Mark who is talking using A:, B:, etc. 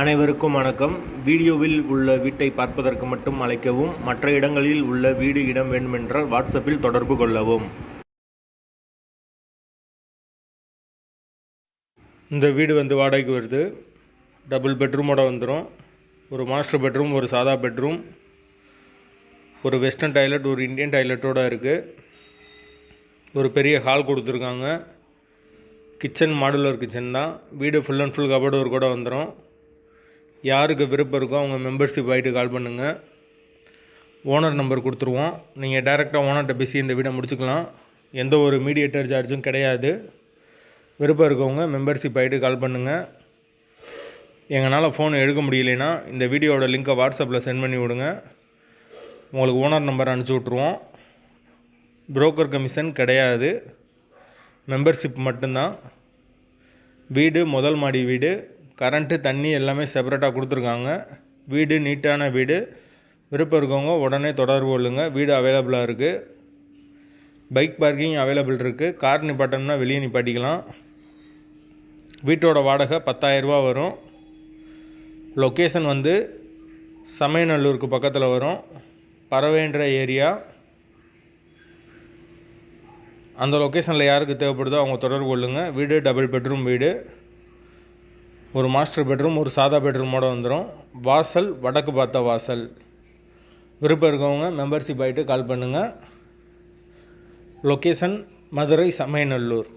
A: அனைவருக்கும் வணக்கம். வீடியோவில் உள்ள வீட்டை பார்ப்பதற்கு மட்டும் அழைக்கவும். மற்ற இடங்களில் உள்ள வீடு இடம் வேண்டுமென்றால் வாட்ஸ்அப்பில் தொடர்பு கொள்ளவும். இந்த வீடு வாடகைக்கு வருது. டபுள் பெட்ரூமோட வந்துடும். ஒரு மாஸ்டர் பெட்ரூம், ஒரு சாதா பெட்ரூம், ஒரு வெஸ்டர்ன் டாய்லெட், ஒரு இந்தியன் டாய்லெட்டோடு இருக்குது. ஒரு பெரிய ஹால் கொடுத்துருக்காங்க. கிச்சன் மாடுலர் கிச்சன் தான். வீடு ஃபுல் அண்ட் ஃபுல் கபோர்டு ஒரு கூட வந்துடும். யாருக்கு விருப்பம் இருக்கோ அவங்க மெம்பர்ஷிப் ஆகிட்டு கால் பண்ணுங்கள். ஓனர் நம்பர் கொடுத்துருவோம். நீங்கள் டைரெக்டாக ஓனர்கிட்ட பேசி இந்த வீடை முடிச்சுக்கலாம். எந்த ஒரு மீடியேட்டர் சார்ஜும் கிடையாது. விருப்பம் இருக்கவங்க மெம்பர்ஷிப் ஆகிட்டு கால் பண்ணுங்கள். எங்களால் ஃபோன் எடுக்க முடியலைன்னா இந்த வீடியோட லிங்க்கை வாட்ஸ்அப்பில் சென்ட் பண்ணி விடுங்க. உங்களுக்கு ஓனர் நம்பர் அனுப்பிச்சி விட்ருவோம். புரோக்கர் கமிஷன் கிடையாது, மெம்பர்ஷிப் மட்டும்தான். வீடு முதல் மாடி வீடு. கரண்ட்டு தண்ணி எல்லாமே செப்பரேட்டாக கொடுத்துருக்காங்க. வீடு நீட்டான வீடு. விருப்பம் இருக்கவங்க உடனே தொடர்பு கொள்ளுங்க. வீடு அவைலபிளாக இருக்குது. பைக் பார்க்கிங் அவைலபிள் இருக்குது. கார் நிப்பாட்டம்னா வெளியே நிப்பாட்டிக்கலாம். வீட்டோட வாடகை 10,000 ரூபா வரும். லொக்கேஷன் சமயநல்லூருக்கு பக்கத்தில் வரும். பறவைன்ற ஏரியா. அந்த லொக்கேஷனில் யாருக்கு தேவைப்படுதோ அவங்க தொடர்பு கொள்ளுங்கள். வீடு டபுள் பெட்ரூம் வீடு. ஒரு மாஸ்டர் பெட்ரூம், ஒரு சாதா பெட்ரூமோடு வந்துடும். வாசல் வடக்கு பார்த்த வாசல். விருப்பம் இருக்கவங்க மெம்பர்ஷிப் ஆகிட்டு கால் பண்ணுங்கள். லொக்கேஷன் மதுரை சமயநல்லூர்.